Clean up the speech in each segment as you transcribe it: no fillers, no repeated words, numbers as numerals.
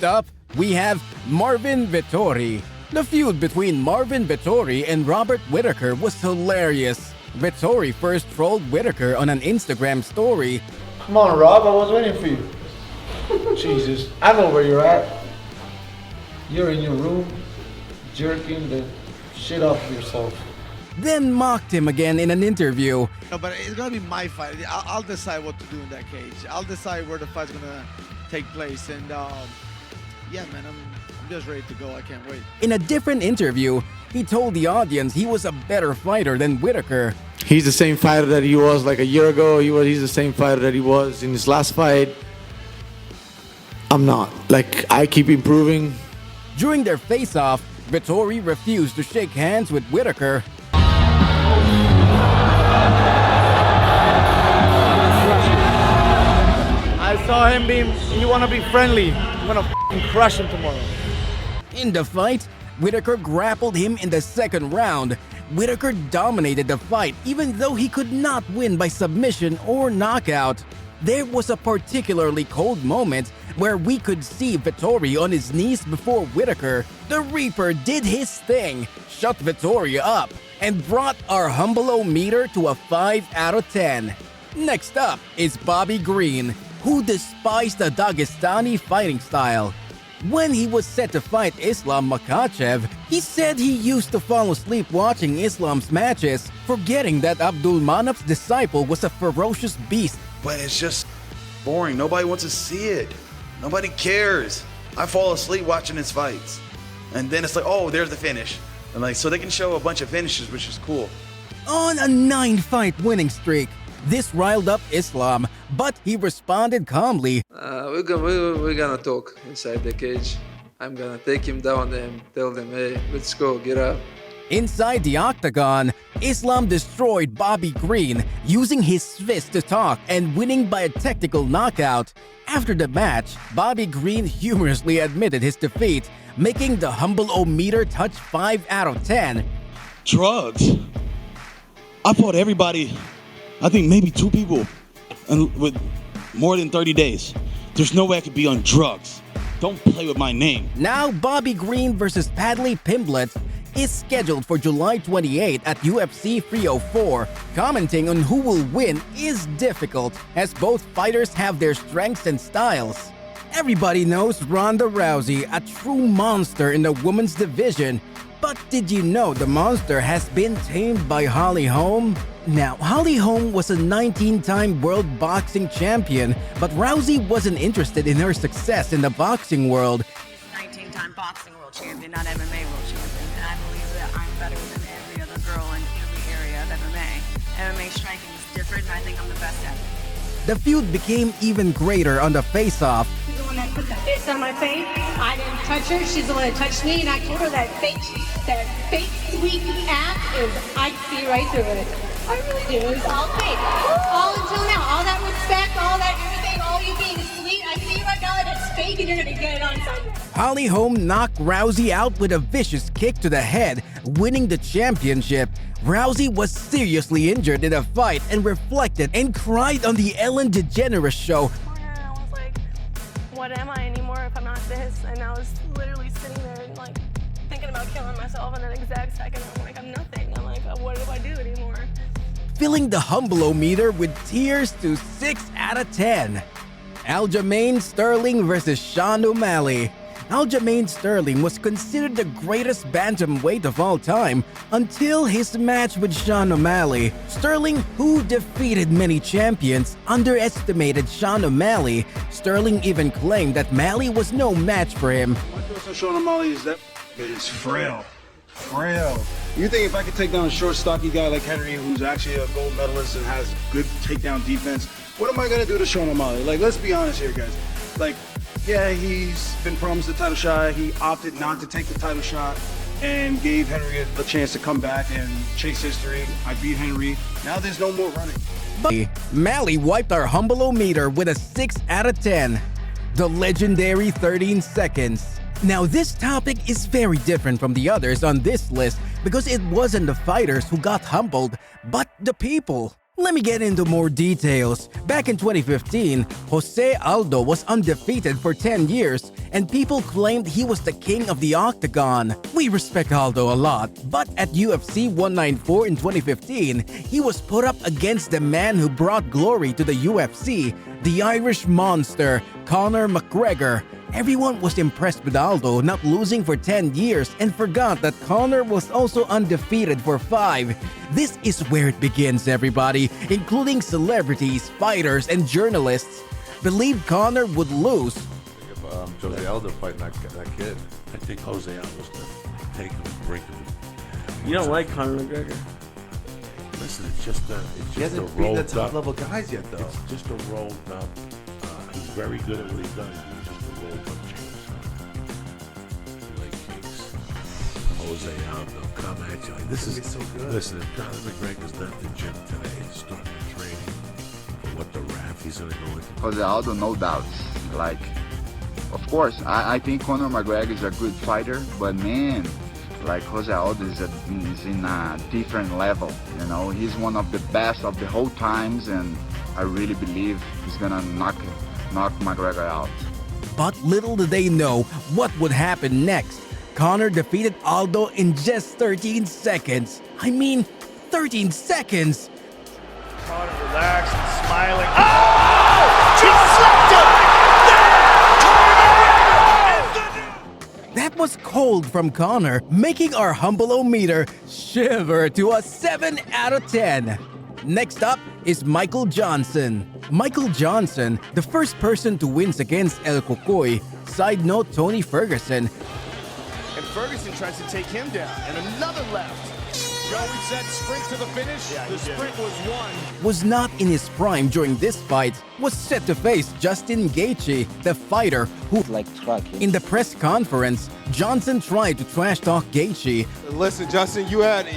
Next up, we have Marvin Vettori. The feud between Marvin Vettori and Robert Whittaker was hilarious. Vettori first trolled Whittaker on an Instagram story. Come on, Rob, I was waiting for you. Jesus, I know where you're at. You're in your room, jerking the shit off of yourself. Then mocked him again in an interview. No, but it's gonna be my fight. I'll decide what to do in that cage. I'll decide where the fight's gonna take place, and yeah, man, I'm just ready to go. I can't wait. In a different interview, he told the audience he was a better fighter than Whittaker. He's the same fighter that he was like a year ago. He's the same fighter that he was in his last fight. I'm not. Like, I keep improving. During their face-off, Vettori refused to shake hands with Whittaker. I saw him you wanna be friendly. I'm gonna crush him tomorrow. In the fight, Whittaker grappled him in the second round. Whittaker dominated the fight even though he could not win by submission or knockout. There was a particularly cold moment where we could see Vettori on his knees before Whittaker. The Reaper did his thing, shut Vettori up, and brought our humble-o-meter to a 5 out of 10. Next up is Bobby Green, who despised the Dagestani fighting style. When he was set to fight Islam Makhachev, he said he used to fall asleep watching Islam's matches, forgetting that Abdulmanap's disciple was a ferocious beast. But it's just boring. Nobody wants to see it. Nobody cares. I fall asleep watching his fights. And then it's like, oh, there's the finish. And like, so they can show a bunch of finishes, which is cool. On a 9-fight winning streak, this riled up Islam, but he responded calmly. We're gonna talk inside the cage. I'm gonna take him down and tell them, hey, let's go, get up. Inside the octagon, Islam destroyed Bobby Green, using his fist to talk and winning by a technical knockout. After the match, Bobby Green humorously admitted his defeat, making the humble-o-meter touch 5 out of 10. Drugs? I fought everybody, I think maybe 2 people with more than 30 days. There's no way I could be on drugs. Don't play with my name. Now Bobby Green versus Padley Pimblett is scheduled for July 28 at UFC 304. Commenting on who will win is difficult, as both fighters have their strengths and styles. Everybody knows Ronda Rousey, a true monster in the women's division. But did you know the monster has been tamed by Holly Holm? Now, Holly Holm was a 19-time world boxing champion, but Rousey wasn't interested in her success in the boxing world. 19-time boxing world champion, not MMA world champion. And I believe that I'm better than every other girl in every area of MMA. MMA striking is different, and I think I'm the best at it. The feud became even greater on the face-off. She's the one that put the fist on my face. I didn't touch her. She's the one that touched me, and I told her that fake sweet ass is, I see right through it. I really do. It was all fake. All until now. All that respect, all that everything, all you being sweet. I see right now that it's fake, and you're gonna get it on Sunday. Holly Holm knocked Rousey out with a vicious kick to the head, winning the championship. Rousey was seriously injured in the fight and reflected and cried on the Ellen DeGeneres show. I was like, what am I anymore if I'm not this? And I was literally sitting there and like thinking about killing myself, and that exact second I'm like, I'm nothing. I'm like, what do I do anymore? Filling the humble-o-meter with tears to 6 out of 10. Aljamain Sterling versus Sean O'Malley. Aljamain Sterling was considered the greatest bantamweight of all time until his match with Sean O'Malley. Sterling, who defeated many champions, underestimated Sean O'Malley. Sterling even claimed that Malley was no match for him. My thoughts on Sean O'Malley is that is frail. You think if I could take down a short, stocky guy like Henry, who's actually a gold medalist and has good takedown defense, what am I gonna do to Sean O'Malley? Like, let's be honest here, guys. Like, yeah, he's been promised the title shot. He opted not to take the title shot and gave Henry a chance to come back and chase history. I beat Henry. Now there's no more running. But Malley wiped our humble-o-meter with a 6 out of 10. The legendary 13 seconds. Now, this topic is very different from the others on this list because it wasn't the fighters who got humbled, but the people. Let me get into more details. Back in 2015, Jose Aldo was undefeated for 10 years, and people claimed he was the king of the octagon. We respect Aldo a lot, but at UFC 194 in 2015, he was put up against the man who brought glory to the UFC, the Irish monster, Conor McGregor. Everyone was impressed with Aldo not losing for 10 years and forgot that Conor was also undefeated for 5. This is where it begins, everybody, including celebrities, fighters, and journalists, believed Conor would lose. If Jose Aldo fighting that kid, I think Jose Aldo's going to take him and break him. You don't like Conor McGregor? Listen, it's just a he hasn't rolled beaten the up. top level guys yet, though. It's just a rolled up. He's very good at what he does. He's just a rolled up champ. Like kings. Jose Aldo, come at you. Like, this is so good. Listen, if Conor McGregor's not in the gym today, he's starting the training for what the rap he's going to go into. Jose Aldo, no doubt. Like, of course, I think Conor McGregor is a good fighter, but man, like Jose Aldo is in a different level. You know, he's one of the best of the whole times, and I really believe he's gonna knock McGregor out. But little did they know what would happen next. Conor defeated Aldo in just 13 seconds. I mean, 13 seconds! Conor relaxed and smiling. Oh! Just slapped him! That was cold from Conor, making our humble-o-meter shiver to a 7 out of 10. Next up is Michael Johnson. Michael Johnson, the first person to win against El Cocoy. Side note, Tony Ferguson. And Ferguson tries to take him down, and another left. Joey said sprint to the finish. Yeah, the sprint was won. Was not in his prime during this fight, was set to face Justin Gaethje, the fighter who, like trucking. In the press conference, Johnson tried to trash talk Gaethje. Listen, Justin, you had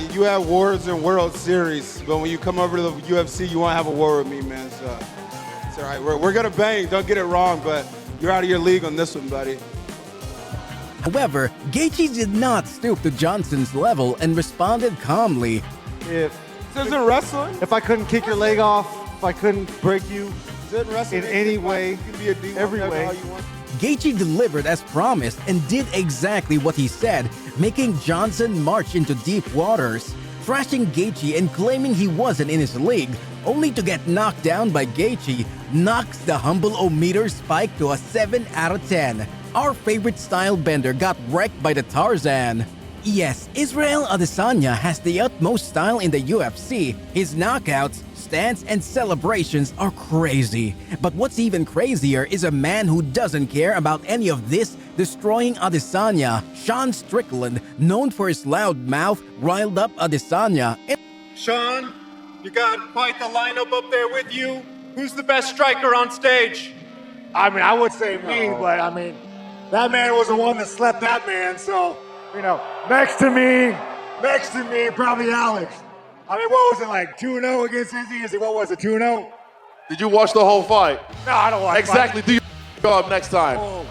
wars in World Series, but when you come over to the UFC, you want to have a war with me, man. So it's all right. We're gonna bang. Don't get it wrong, but you're out of your league on this one, buddy. However, Gaethje did not stoop to Johnson's level and responded calmly. If this isn't wrestling, if I couldn't kick your leg off, if I couldn't break you in any way, you can be a D1 every way. how you want. Gaethje delivered as promised and did exactly what he said, making Johnson march into deep waters, thrashing Gaethje and claiming he wasn't in his league, only to get knocked down by Gaethje, knocks the humble-o-meter spike to a 7 out of 10. Our favorite style bender got wrecked by the Tarzan. Yes, Israel Adesanya has the utmost style in the UFC. His knockouts, stance, and celebrations are crazy. But what's even crazier is a man who doesn't care about any of this, destroying Adesanya. Sean Strickland, known for his loud mouth, riled up Adesanya. Sean, you got quite the lineup up there with you. Who's the best striker on stage? I mean, I would say me, but I mean, that man was the one that slept that man, so, you know, next to me, probably Alex. I mean, what was it, like 2-0 against Izzy? What was it, 2-0? Did you watch the whole fight? No, I don't watch Exactly. fight. Do your job next time. Oh.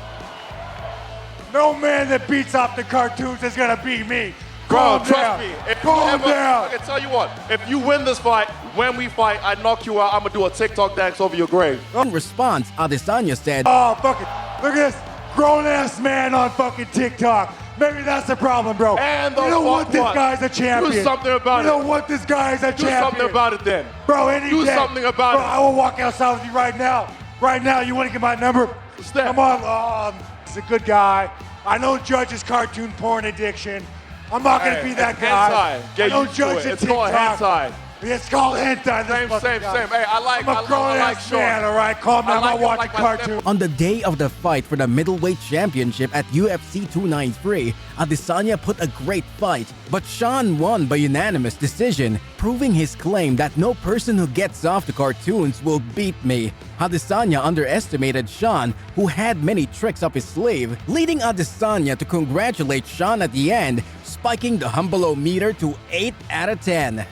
No man that beats off the cartoons is gonna beat me. Bro, Calm trust down. me. Calm down. I can tell you what. If you win this fight, when we fight, I knock you out. I'm gonna do a TikTok dance over your grave. In response, Adesanya said, Oh, fuck it. Look at this grown-ass man on fucking TikTok. Maybe that's the problem, bro. And the you don't want this what? guy's a champion. Do something about it. You don't want this guy's a Do champion. something about it then. Bro, any Do day. something about Bro, it. I will walk outside with you right now. Right now, you want to get my number? Come on. He's a good guy. I don't judge his cartoon porn addiction. I'm not going to be that guy. Hentai. Get I don't used to judge it. the It's called TikTok. hentai. It's called hentai. Same. Hey, I like I'm a grown-ass man, all right? Calm down. I'm watching cartoon. On the day of the fight for the middleweight championship at UFC 293, Adesanya put a great fight, but Sean won by unanimous decision, proving his claim that no person who gets off the cartoons will beat me. Adesanya underestimated Sean, who had many tricks up his sleeve, leading Adesanya to congratulate Sean at the end, spiking the humble-o-meter to 8 out of 10.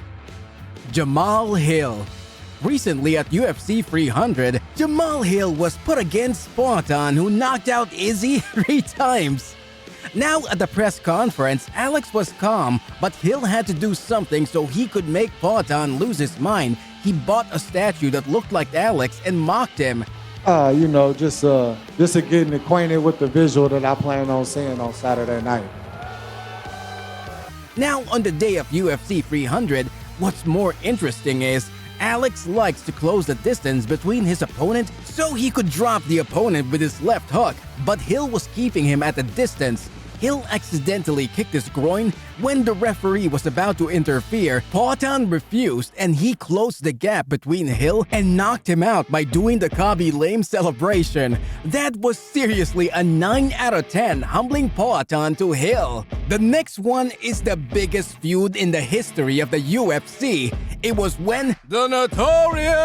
Jamal Hill. Recently at UFC 300, Jamal Hill was put against Spartan, who knocked out Izzy 3 times. Now at the press conference, Alex was calm, but Hill had to do something so he could make Poatan lose his mind. He bought a statue that looked like Alex and mocked him. You know, just to getting acquainted with the visual that I plan on seeing on Saturday night. Now on the day of UFC 300, what's more interesting is Alex likes to close the distance between his opponent so he could drop the opponent with his left hook, but Hill was keeping him at a distance. Hill accidentally kicked his groin when the referee was about to interfere. Poatan refused and he closed the gap between Hill and knocked him out by doing the Khabib lame celebration. That was seriously a 9 out of 10, humbling Poatan to Hill. The next one is the biggest feud in the history of the UFC. It was when the Notorious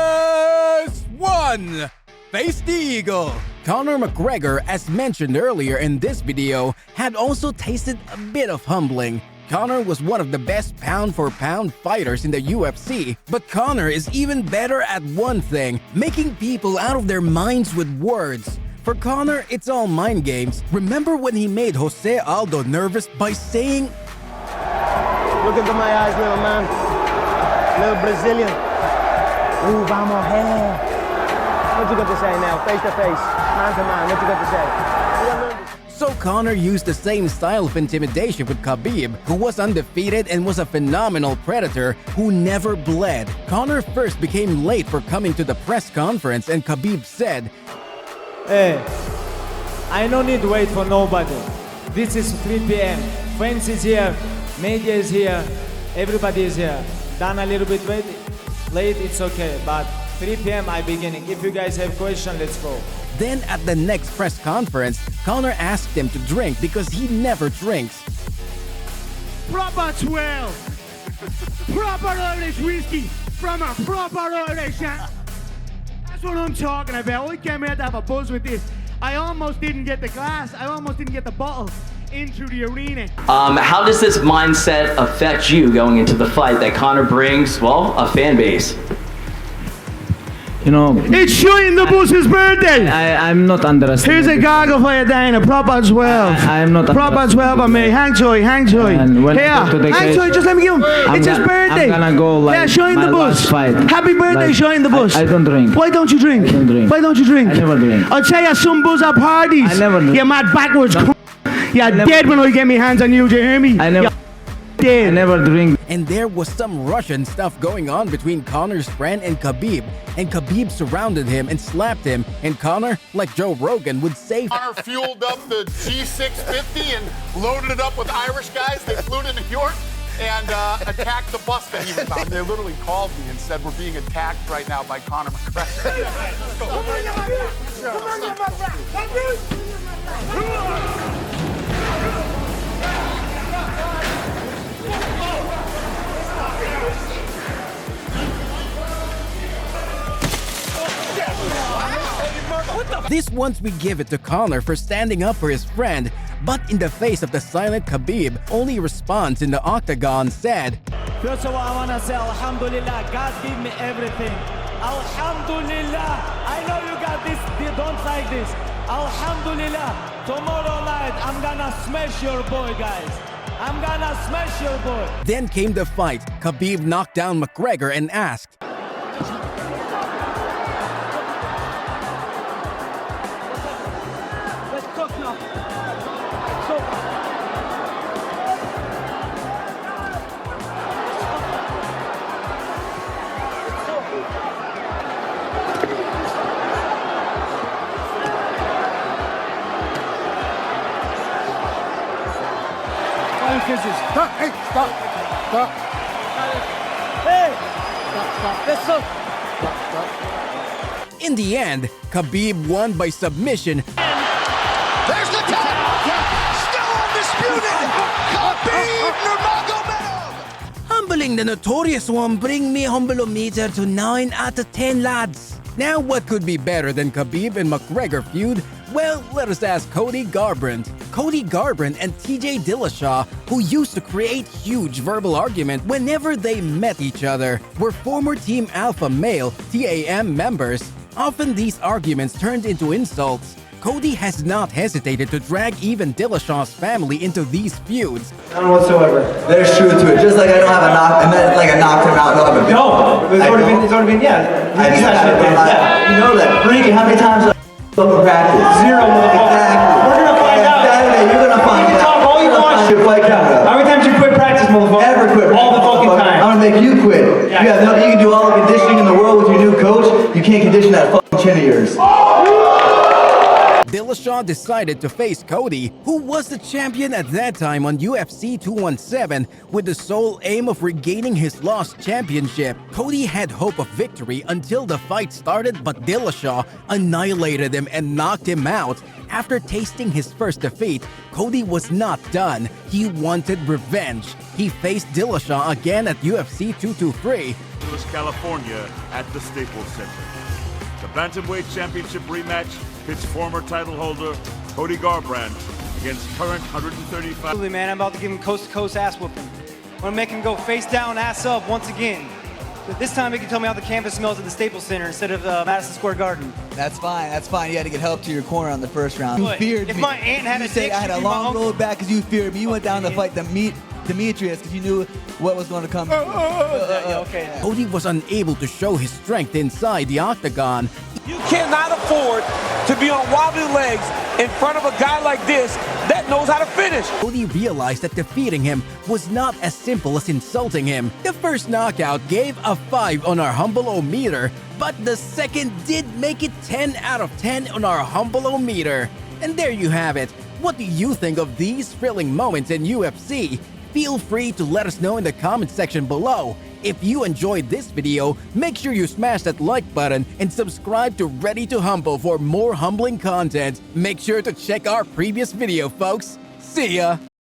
One faced the Eagle. Conor McGregor, as mentioned earlier in this video, had also tasted a bit of humbling. Conor was one of the best pound-for-pound fighters in the UFC, but Conor is even better at one thing, making people out of their minds with words. For Conor, it's all mind games. Remember when he made Jose Aldo nervous by saying, "Look into my eyes, little man. Little Brazilian. Ooh, vamos, hey. What you got to say now, face to face, man to man, what you got to say?" So Conor used the same style of intimidation with Khabib, who was undefeated and was a phenomenal predator who never bled. Conor first became late for coming to the press conference and Khabib said, "Hey, I don't need to wait for nobody. This is 3 p.m. Friends is here, media is here, everybody is here. Done a little bit late, it's okay, but 3 p.m. I beginning. If you guys have questions, let's go." Then at the next press conference, Conor asked him to drink because he never drinks. Proper 12. Proper Irish whiskey from a proper Irish. That's what I'm talking about. We came here to have a buzz with this. I almost didn't get the glass. I almost didn't get the bottle into the arena. How does this mindset affect you going into the fight that Conor brings, well, a fan base? You know, it's Shane the Bush's birthday. I'm not underestimating. Here's a goggle for you, Dana. Proper 12. I'm not proper 12 on me. Hang joy. And when Here, I go to the hang cage, joy. Just let me give him. It's his birthday. I'm gonna go like yeah, Shane my the Bush. last fight. Happy birthday, Like, Shane the Bush. I don't drink. Why don't you drink? I don't drink. Why don't you drink? I never drink. I'll tell you some buzz at parties. I never drink. You're mad backwards. No. You're dead when I get my hands on you. Do you hear me? I never. Dead. I never drink. And there was some Russian stuff going on between Conor's friend and Khabib. And Khabib surrounded him and slapped him. And Conor, like Joe Rogan, would say, Conor fueled up the G650 and loaded it up with Irish guys. They flew to New York and attacked the bus that he was on. They literally called me and said, "We're being attacked right now by Conor McGregor." This once we give it to Conor for standing up for his friend, but in the face of the silent Khabib, only response in the octagon said, First of all, I want to say Alhamdulillah, God gave me everything. Alhamdulillah, I know you got this, you don't like this. Alhamdulillah, tomorrow night I'm gonna smash your boy, guys. I'm gonna smash your boy. Then came the fight. Khabib knocked down McGregor and asked, Let's cook now. Kisses. Stop. Hey, stop. Stop. Hey. Stop. Let's go. In the end, Khabib won by submission. There's the tap. Still undisputed. Khabib Nurmagomedov. Humbling the Notorious One, bring me humbleometer to 9 out of 10, lads. Now, what could be better than Khabib and McGregor feud? Well, let us ask Cody Garbrandt. Cody Garbrandt and TJ Dillshaw, who used to create huge verbal argument whenever they met each other, were former Team Alpha Male (TAM) members. Often these arguments turned into insults. Cody has not hesitated to drag even Dillshaw's family into these feuds. None whatsoever. There's truth to it. Just like I don't have a knock, and then like I knocked him out. No, it's already been, yeah. I do have it. You know that. Freaky, how many times I practice? Zero, motherfucker. Exactly. We're gonna find out. Saturday, you're gonna find out. Talk all you want. How many times you quit practice, motherfucker? Ever quit? All the fucking time. I'm gonna make you quit. Yeah. You can do all the conditioning in the world with your new coach. You can't condition that fucking chin of yours. Dillshaw decided to face Cody, who was the champion at that time on UFC 217, with the sole aim of regaining his lost championship. Cody had hope of victory until the fight started, but Dillshaw annihilated him and knocked him out. After tasting his first defeat, Cody was not done. He wanted revenge. He faced Dillshaw again at UFC 223. Los California at the Staples Center. The Bantamweight Championship rematch pits former title holder Cody Garbrandt against current 135. Absolutely, man. I'm about to give him coast-to-coast ass whooping. I'm going to make him go face down, ass up once again. But this time he can tell me how the canvas smells at the Staples Center instead of Madison Square Garden. That's fine. That's fine. You had to get help to your corner on the first round. You feared me. If my aunt had you a said dick, I had a she'd be my long uncle. road back because you feared me. You went down to fight Demetrius because you knew what was going to come. Okay. Cody was unable to show his strength inside the octagon. You cannot afford to be on wobbly legs in front of a guy like this that knows how to finish. Cody realized that defeating him was not as simple as insulting him. The first knockout gave a 5 on our humble-o-meter, but the second did make it 10 out of 10 on our humble-o-meter. And there you have it. What do you think of these thrilling moments in UFC? Feel free to let us know in the comment section below. If you enjoyed this video, make sure you smash that like button and subscribe to Ready to Humble for more humbling content. Make sure to check our previous video, folks. See ya!